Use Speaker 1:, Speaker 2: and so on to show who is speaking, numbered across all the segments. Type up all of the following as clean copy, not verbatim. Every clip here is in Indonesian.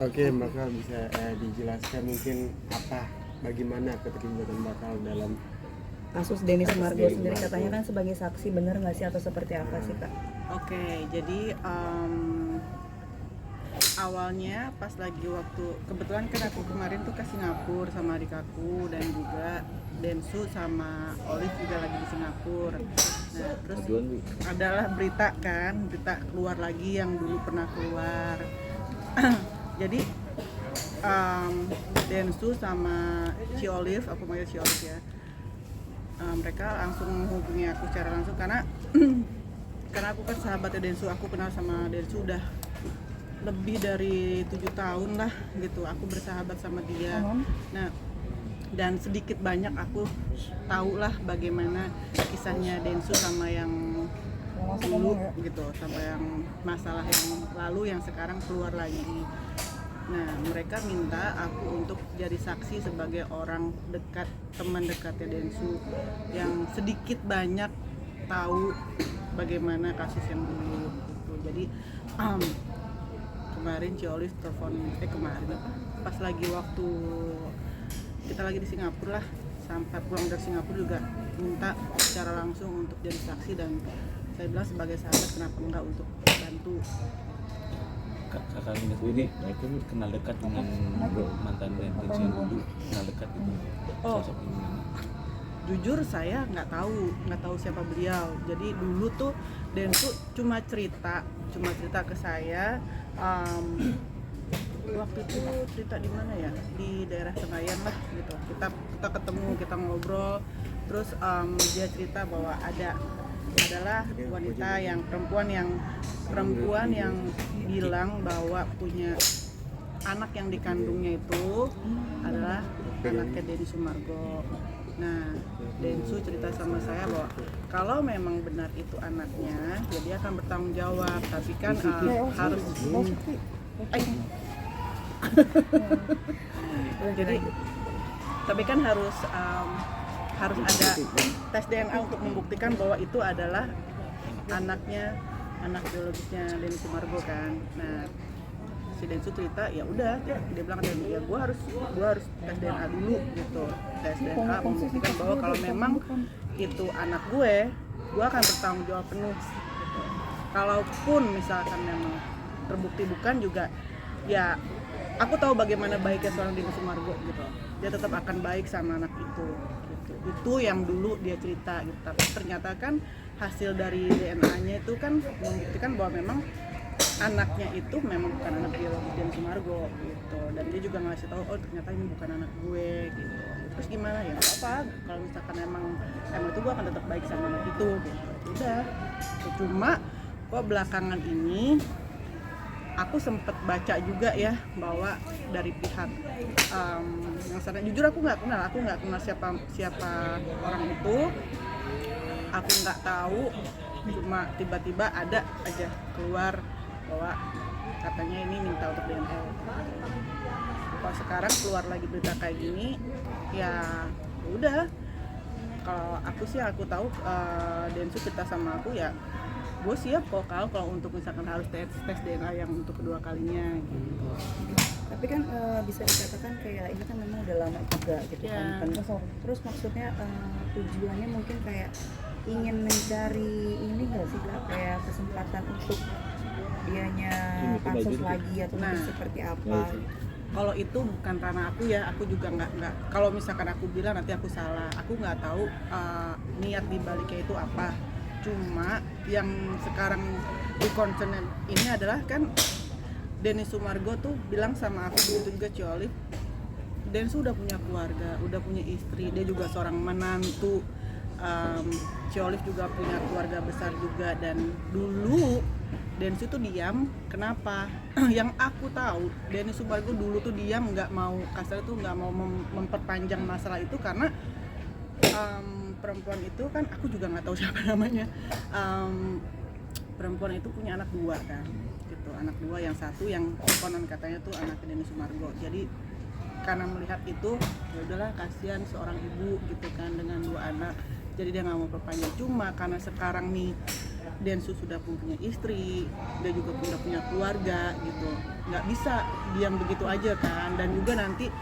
Speaker 1: Oke, maka bisa dijelaskan mungkin bagaimana keterlibatan bakal dalam
Speaker 2: Kasus Denny
Speaker 1: Kasus
Speaker 2: Sumargo
Speaker 1: Denny
Speaker 2: sendiri
Speaker 1: Sumargo.
Speaker 2: katanya kan sebagai saksi, benar nggak sih atau seperti apa sih Kak?
Speaker 3: Oke, jadi awalnya pas lagi waktu kebetulan kan aku kemarin tuh ke Singapura sama adik aku, dan juga Densu sama Olive juga lagi di Singapura. Nah terus adalah berita keluar lagi yang dulu pernah keluar. Jadi Densu sama si Olive, aku panggil si Olive ya, mereka langsung menghubungi aku secara langsung karena karena aku kan sahabatnya Densu, aku kenal sama Densu udah lebih dari 7 tahun lah gitu, aku bersahabat sama dia. Nah, dan sedikit banyak aku tahu lah bagaimana kisahnya Densu sama yang dulu gitu, sama yang masalah yang lalu yang sekarang keluar lagi. Nah, mereka minta aku untuk jadi saksi sebagai orang dekat, teman dekatnya Densu yang sedikit banyak tahu bagaimana kasus yang dulu gitu. Jadi kemarin si Olive telepon, pas lagi waktu kita lagi di Singapura lah, sampai pulang dari Singapura juga minta secara langsung untuk jadi saksi, dan saya bilang sebagai sahabat kenapa enggak untuk bantu.
Speaker 4: Kakak ini itu kenal dekat dengan mantan Densu yang dulu, kenal dekat itu sosok ini.
Speaker 3: Jujur saya nggak tahu siapa beliau. Jadi dulu tuh Densu cuma cerita ke saya. Waktu itu cerita di mana ya, di daerah Senayan lah gitu. Kita ketemu, kita ngobrol, terus dia cerita bahwa adalah wanita yang perempuan yang bilang bahwa punya anak yang dikandungnya itu adalah anaknya Denny Sumargo. Nah, Densu cerita sama saya bahwa kalau memang benar itu anaknya, ya dia akan bertanggung jawab. Tapi kan harus jadi tapi kan harus ada tes DNA untuk membuktikan bahwa itu adalah anak biologisnya Denny Sumargo kan. Nah, si Densu cerita ya udah, dia bilang ya gue harus tes DNA dulu gitu, tes DNA membuktikan bahwa kalau memang itu anak gue akan bertanggung jawab penuh gitu. Kalaupun misalkan memang terbukti bukan juga, ya aku tahu bagaimana baiknya seorang Denny Sumargo gitu, dia tetap akan baik sama anak itu gitu. Itu yang dulu dia cerita gitu. Tapi ternyata kan hasil dari DNA-nya itu kan membuktikan bahwa memang anaknya itu memang bukan anak biologis Denny Sumargo gitu, dan dia juga ngasih tahu ternyata ini bukan anak gue gitu. Terus gimana ya, nggak apa kalau misalkan emang itu gue akan tetap baik sama anak itu gitu. Udah, cuma kok belakangan ini aku sempet baca juga ya bahwa dari pihak yang sana, jujur aku nggak kenal siapa orang itu, aku nggak tahu, cuma tiba-tiba ada aja keluar bahwa katanya ini minta untuk DNA. Kalau sekarang keluar lagi berita kayak gini, ya udah. Kalau aku tahu Densu cerita sama aku, ya gue siap kok kalau untuk misalkan harus tes DNA yang untuk kedua kalinya gitu.
Speaker 2: Tapi kan bisa dikatakan kayak ini kan memang udah lama juga gitu kan. Terus maksudnya tujuannya mungkin kayak ingin mencari ini nggak sih Kak, kayak kesempatan untuk dianya pansus lagi atau mungkin seperti apa?
Speaker 3: Kalau itu bukan ranah aku ya, aku juga nggak. Kalau misalkan aku bilang nanti aku salah, aku nggak tahu niat dibaliknya itu apa. Cuma yang sekarang di concern ini adalah kan Denny Sumargo tuh bilang sama aku, begitu juga Ci Olive, Densu udah punya keluarga, udah punya istri, dia juga seorang menantu. Ci Olive juga punya keluarga besar juga, dan dulu Densu tuh diam. Kenapa? Yang aku tahu Denny Sumargo dulu tuh diam, nggak mau kasar tuh, nggak mau memperpanjang masalah itu karena perempuan itu kan, aku juga nggak tahu siapa namanya, perempuan itu punya anak 2 kan gitu, anak 2, yang satu yang konon katanya tuh anak Denny Sumargo. Jadi karena melihat itu, ya udahlah, kasihan seorang ibu gitu kan dengan 2 anak, jadi dia nggak mau perpanjang. Cuma karena sekarang nih Densu sudah punya istri, dia juga udah punya keluarga gitu, nggak bisa diam begitu aja kan. Dan juga nanti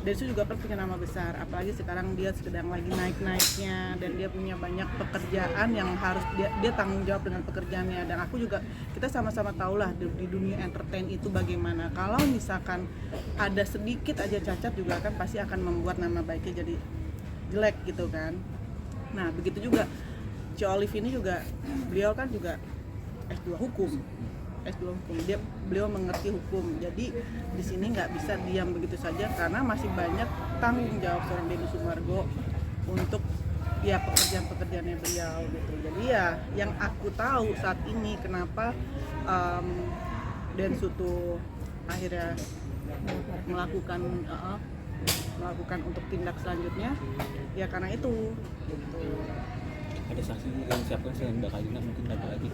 Speaker 3: Densu juga kan punya nama besar, apalagi sekarang dia sedang lagi naik-naiknya dan dia punya banyak pekerjaan yang harus dia tanggung jawab dengan pekerjaannya. Dan aku juga, kita sama-sama tahulah di dunia entertain itu bagaimana. Kalau misalkan ada sedikit aja cacat juga kan pasti akan membuat nama baiknya jadi jelek gitu kan. Nah begitu juga Ci Olive ini juga, beliau kan juga S2 hukum. Beliau mengerti hukum, jadi di sini nggak bisa diam begitu saja karena masih banyak tanggung jawab seorang Denny Sumargo untuk ya pekerjaan-pekerjaannya beliau gitu. Jadi ya yang aku tahu saat ini kenapa Densu tuh akhirnya melakukan untuk tindak selanjutnya ya karena itu gitu.
Speaker 4: Ada saksi yang siapkan selain Mbak Kalina, mungkin ada lagi?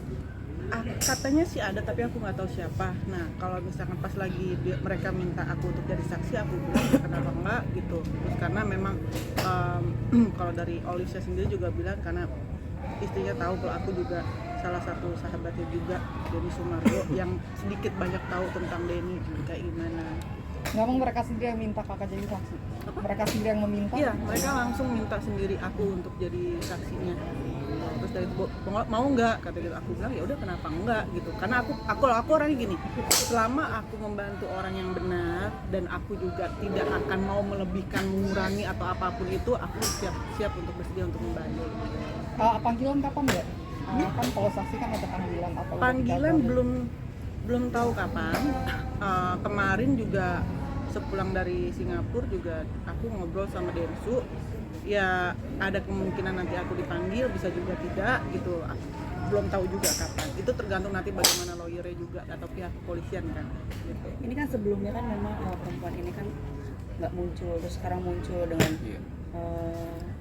Speaker 3: Katanya sih ada tapi aku nggak tahu siapa. Nah kalau misalkan pas lagi mereka minta aku untuk jadi saksi, aku bilang ya kenapa enggak gitu. Terus karena memang kalau dari Olivia sendiri juga bilang karena istrinya tahu kalau aku juga salah satu sahabatnya juga Denny Sumargo yang sedikit banyak tahu tentang Denny kayak gimana.
Speaker 2: Memang mereka sendiri yang minta kakak jadi saksi? Mereka sendiri yang meminta?
Speaker 3: Iya, mereka langsung minta sendiri aku untuk jadi saksinya. Terus dari itu mau nggak kata gitu, aku bilang ya udah kenapa enggak gitu, karena aku orangnya gini, selama aku membantu orang yang benar dan aku juga tidak akan mau melebihkan, mengurangi atau apapun itu, aku siap untuk bersedia untuk membantu.
Speaker 2: Panggilan kapan ya? Kan kalau saksi kan ada panggilan atau
Speaker 3: panggilan belum tahu kapan. Kemarin juga sepulang dari Singapura juga aku ngobrol sama Densu. Ya ada kemungkinan nanti aku dipanggil, bisa juga tidak gitu, belum tahu juga kapan, itu tergantung nanti bagaimana lawyernya juga atau pihak kepolisian kan gitu.
Speaker 2: Ini kan sebelumnya kan memang perempuan ini kan nggak muncul, terus sekarang muncul dengan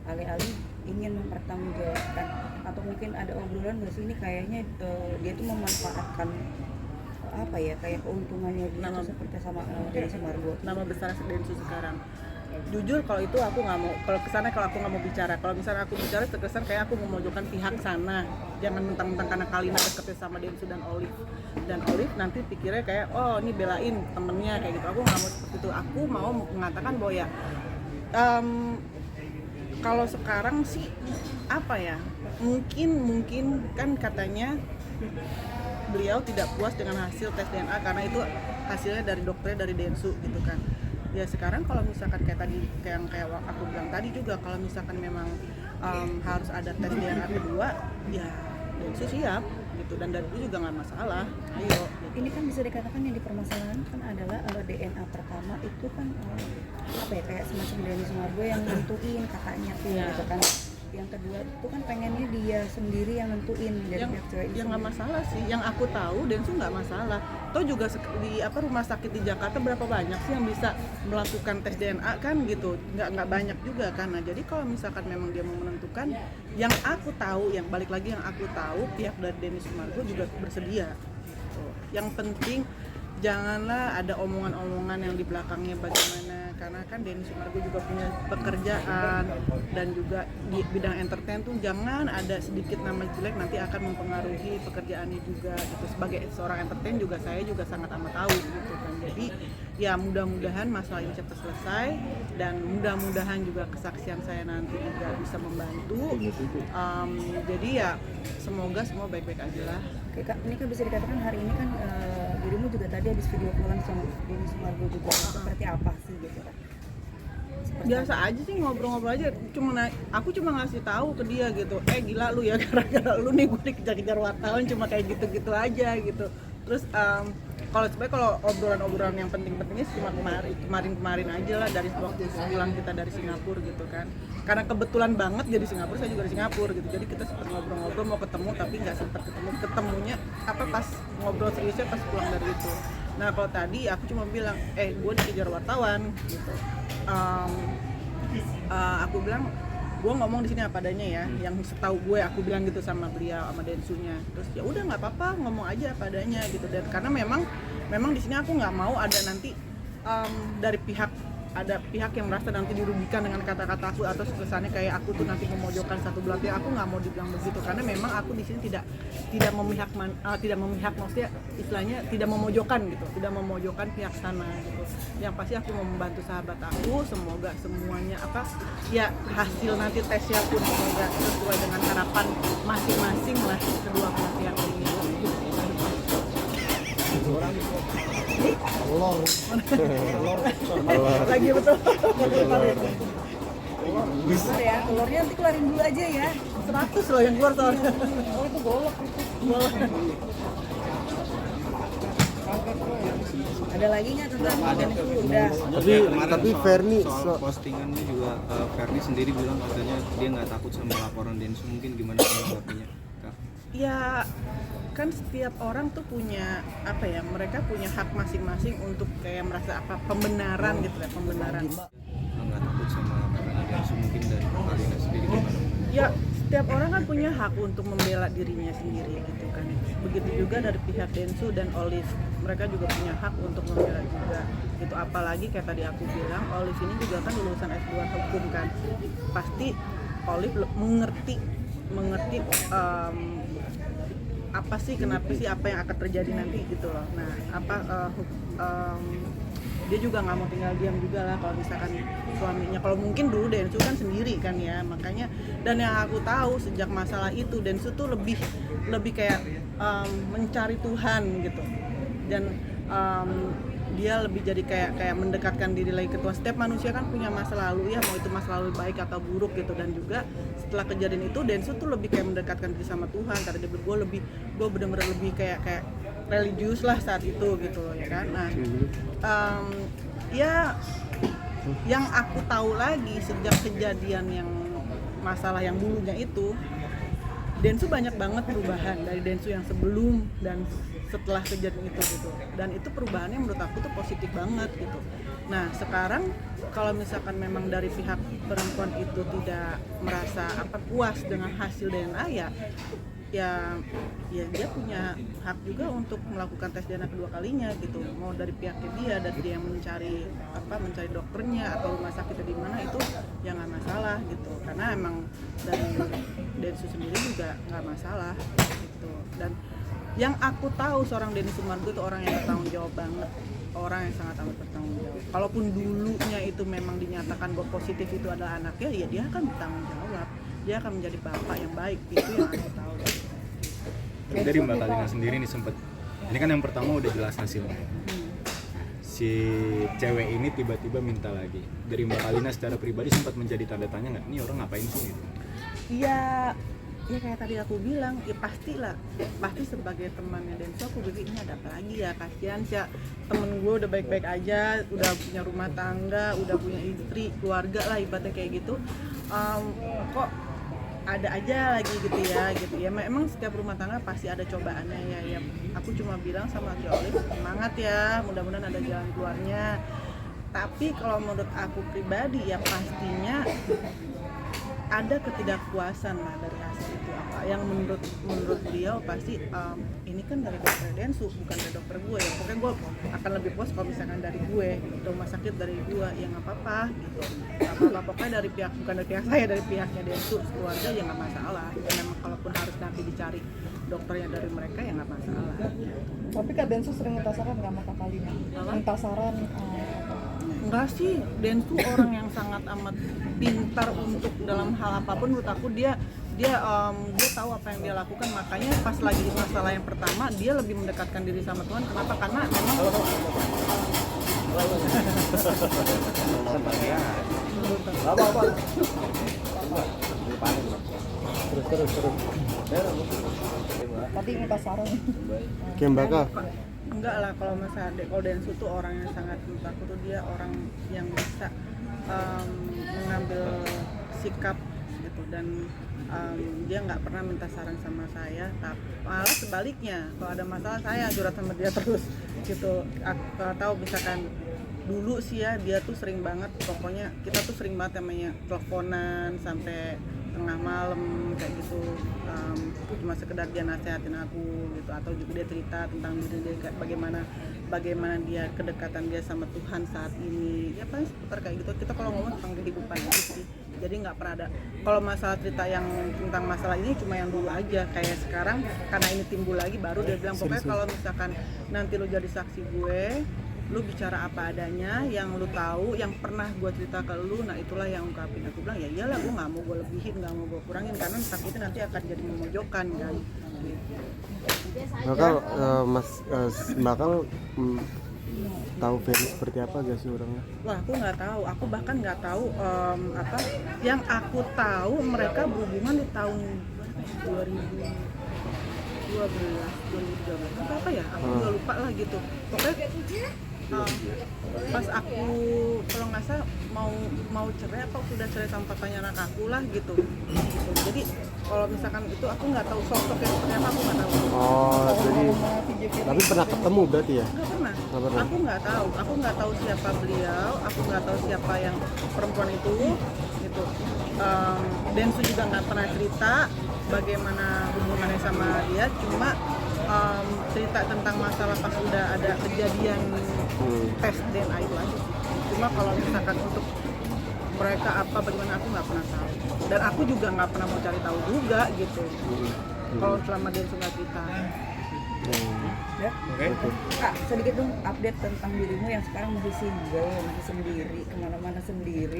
Speaker 2: alih-alih ingin mempertanggungjawabkan, atau mungkin ada obrolan nggak sih ini kayaknya dia tuh memanfaatkan apa ya, kayak keuntungannya dia tuh seperti sama Denny Sumargo,
Speaker 3: nama besar Densu sekarang. Jujur kalau itu aku nggak mau, kalau kesana kalau aku nggak mau bicara, kalau misalnya aku bicara terkesan kayak aku memojokkan pihak sana, jangan mentang-mentang karena Kalina deketnya sama Densu dan Olive nanti pikirnya kayak oh ini belain temennya kayak gitu. Aku nggak mau seperti itu. Aku mau mengatakan bahwa ya kalau sekarang sih apa ya, mungkin kan katanya beliau tidak puas dengan hasil tes DNA karena itu hasilnya dari dokternya dari Densu gitu kan. Ya sekarang kalau misalkan kayak tadi kayak aku bilang tadi juga, kalau misalkan memang harus ada tes DNA kedua ya Densu siap gitu, dan dari itu juga nggak masalah, ayo gitu.
Speaker 2: Ini kan bisa dikatakan yang dipermasalahan kan adalah DNA pertama itu kan apa ya, kayak semacam Denny Sumargo yang nentuin kakaknya tuh gitu kan. Yang kedua itu kan pengennya dia sendiri yang nentuin dari pihak cewek itu.
Speaker 3: Yang nggak masalah sih, yang aku tahu Densu nggak masalah. Toh juga di rumah sakit di Jakarta berapa banyak sih yang bisa melakukan tes DNA kan gitu, nggak banyak juga kan. Nah jadi kalau misalkan memang dia mau menentukan, yang aku tahu, yang balik lagi yang aku tahu pihak dari Denny Sumargo juga bersedia. Yang penting janganlah ada omongan-omongan yang di belakangnya bagaimana, karena kan Denny Sumargo juga punya pekerjaan dan juga di bidang entertain tuh jangan ada sedikit nama jelek nanti akan mempengaruhi pekerjaannya juga gitu. Sebagai seorang entertain juga saya juga sangat amat tahu gitu kan. Jadi ya mudah-mudahan masalah ini cepat selesai dan mudah-mudahan juga kesaksian saya nanti juga bisa membantu. Jadi ya semoga semua baik-baik aja lah.
Speaker 2: Oke Kak, ini kan bisa dikatakan hari ini kan dirimu juga tadi habis video callan sama Denny Sumargo juga, seperti apa sih gitu kan?
Speaker 3: Biasa aja sih, ngobrol-ngobrol aja, aku cuma ngasih tahu ke dia gitu, gila lu ya, gara-gara lu nih gue dikejar-kejar wartawan, cuma kayak gitu-gitu aja gitu. Terus kalau obrolan-obrolan yang penting-pentingnya cuma kemarin aja lah, dari waktu pulang kita dari Singapura gitu kan, karena kebetulan banget dia di Singapura, saya juga di Singapura gitu, jadi kita sempat ngobrol-ngobrol mau ketemu tapi nggak sempat ketemunya pas ngobrol seriusnya pas pulang dari itu. Nah kalau tadi aku cuma bilang gue dikejar wartawan gitu. Aku bilang gue ngomong di sini apa adanya ya, yang setahu gue aku bilang gitu sama beliau, sama Densunya. Terus ya udah nggak apa-apa, ngomong aja apa adanya gitu. Dan karena memang di sini aku nggak mau ada nanti dari pihak ada pihak yang merasa nanti dirugikan dengan kata-kata aku atau kesannya kayak aku tuh nanti memojokkan satu belah pihak. Aku nggak mau dibilang begitu karena memang aku di sini tidak memihak maksudnya istilahnya tidak memojokkan gitu, tidak memojokkan pihak sana gitu. Yang pasti aku mau membantu sahabat aku, semoga semuanya ya hasil nanti tesnya pun semoga sesuai dengan harapan masing-masing lah kedua belah pihak ini. Lagi betul.
Speaker 2: Bentar ya, telurnya nanti keluarin dulu aja ya.
Speaker 3: 100 loh yang keluar soalnya.
Speaker 2: Oh itu golok. Ada lagi nggak tentang konten itu udah?
Speaker 1: Tapi Ferni
Speaker 5: soal postingannya juga Ferni sendiri bilang katanya dia nggak takut sama laporan Densu, mungkin gimana menanggapinya, Kak?
Speaker 3: Ya kan setiap orang tuh punya mereka punya hak masing-masing untuk kayak merasa pembenaran gitu ya, pembenaran.
Speaker 5: Nggak takut sama laporan Densu, mungkin dari Alina sendiri gimana?
Speaker 3: Ya setiap orang kan punya hak untuk membela dirinya sendiri gitu kan. Begitu juga dari pihak Densu dan Olive, mereka juga punya hak untuk membela juga gitu. Apalagi kayak tadi aku bilang, Olive ini juga kan lulusan S2 hukum kan, pasti Olive mengerti apa sih apa yang akan terjadi nanti gitu loh. Nah dia juga nggak mau tinggal diam juga lah kalau misalkan suaminya, kalau mungkin dulu Densu kan sendiri kan ya, makanya. Dan yang aku tahu sejak masalah itu Densu tuh lebih kayak mencari Tuhan gitu, dan dia lebih jadi kayak mendekatkan diri lagi ke Tuhan. Setiap manusia kan punya masa lalu ya, mau itu masa lalu baik atau buruk gitu. Dan juga setelah kejadian itu Densu tuh lebih kayak mendekatkan diri sama Tuhan. Karena dia gue bener-bener lebih kayak religius lah saat itu gitu loh ya kan. Nah ya yang aku tahu lagi sejak kejadian yang masalah yang dulunya itu, Densu banyak banget perubahan dari Densu yang sebelum dan setelah kejadian itu gitu. Dan itu perubahannya menurut aku tuh positif banget gitu. Nah sekarang kalau misalkan memang dari pihak perempuan itu tidak merasa puas dengan hasil DNA ya dia punya hak juga untuk melakukan tes DNA kedua kalinya gitu. Mau dari pihaknya dari dia yang mencari dokternya atau rumah sakitnya di mana, itu ya nggak masalah gitu. Karena emang dari Densu sendiri juga nggak masalah gitu. Dan yang aku tahu seorang Denny Sumargo itu orang yang bertanggung jawab banget, orang yang sangat amat bertanggung jawab. Kalaupun dulunya itu memang dinyatakan bahwa positif itu adalah anaknya, ya dia akan bertanggung jawab, dia akan menjadi bapak yang baik. Itu yang aku tahu.
Speaker 5: Dari Mbak Kalina sendiri nih sempat, ini kan yang pertama udah jelas hasilnya. Si cewek ini tiba-tiba minta lagi. Dari Mbak Kalina secara pribadi sempat menjadi tanda tanya nggak? Ini orang ngapain sih gitu?
Speaker 3: Iya. Ya kayak tadi aku bilang, ya pasti sebagai temannya Densu aku pikir ini ada apa lagi ya, kasihan sih temen gue udah baik-baik aja, udah punya rumah tangga, udah punya istri, keluarga lah ibaratnya kayak gitu, kok ada aja lagi gitu ya. Memang setiap rumah tangga pasti ada cobaannya ya. Aku cuma bilang sama Ki Olive, semangat ya, mudah-mudahan ada jalan keluarnya. Tapi kalau menurut aku pribadi ya pastinya ada ketidakpuasan lah dari hasil itu. Apa yang menurut beliau pasti ini kan dari dokter Densu, bukan dari dokter gue ya. Pokoknya gue akan lebih puas kalau misalkan dari gue, rumah sakit dari gue, ya nggak apa-apa gitu. Apa-apa pokoknya dari pihak, bukan dari pihak saya, dari pihaknya Densu, keluarga ya nggak masalah. Dan memang kalaupun harus nanti dicari dokternya dari mereka ya nggak masalah.
Speaker 2: Tapi Kak Densu sering minta saran nggak sama Kak Kalina? Minta saran
Speaker 3: Enggak sih, Densu orang yang sangat amat pintar untuk dalam hal apapun. Menurut aku dia tahu apa yang dia lakukan. Makanya pas lagi masalah yang pertama dia lebih mendekatkan diri sama Tuhan. Kenapa? Karena memang
Speaker 1: terus.
Speaker 2: Tapi minta saran.
Speaker 1: Kembaka.
Speaker 3: enggak lah, kalau Densu tuh orang yang sangat, menurut aku tuh dia orang yang bisa mengambil sikap gitu. Dan dia nggak pernah minta saran sama saya, malah sebaliknya kalau ada masalah saya curhat sama dia terus gitu. Tahu misalkan dulu sih ya, dia tuh sering banget, pokoknya kita tuh sering banget namanya teleponan sampai tengah malam kayak gitu, cuma sekedar dia nasehatin aku gitu, atau juga dia cerita tentang diri dia kayak bagaimana dia kedekatan dia sama Tuhan saat ini, ya paling seputar kayak gitu. Kita kalau ngomong tentang kehidupan aja sih, jadi nggak pernah ada kalau masalah cerita yang tentang masalah ini cuma yang dulu aja. Kayak sekarang karena ini timbul lagi, baru dia bilang pokoknya kalau misalkan nanti lu jadi saksi gue, lu bicara apa adanya, yang lu tahu, yang pernah gue cerita ke lu, nah itulah yang ungkapin. Aku bilang ya iyalah, gue nggak mau gue lebihin, nggak mau gue kurangin, karena takutnya nanti akan jadi memojokkan kan gitu.
Speaker 1: Bakal bakal tahu Ferry seperti apa gak sih orangnya?
Speaker 3: Wah, aku nggak tahu. Aku bahkan nggak tahu apa. Yang aku tahu mereka berhubungan di tahun 2013 apa ya? Aku juga lupa lah gitu. Pokoknya pas aku kalau nggak salah mau cerai apa sudah cerai sama papanya anak aku lah gitu. Jadi kalau misalkan itu aku nggak tahu sosoknya seperti apa, aku nggak tahu.
Speaker 1: Oh, jadi tapi pernah ketemu berarti ya?
Speaker 3: Nggak pernah.
Speaker 1: Nggak pernah.
Speaker 3: Aku nggak tahu siapa beliau, aku nggak tahu siapa yang perempuan itu gitu. Densu juga nggak pernah cerita bagaimana hubungannya sama dia, cuma cerita tentang masalah pas udah ada kejadian tes DNA itu aja. Cuma kalau misalkan untuk mereka apa bagaimana aku nggak pernah tahu, dan aku juga nggak pernah mau cari tahu juga gitu. Kalau selama Densu nggak cerita.
Speaker 2: Ya. Kak, sedikit dong update tentang dirimu yang sekarang masih single, masih sendiri, kemana-mana sendiri.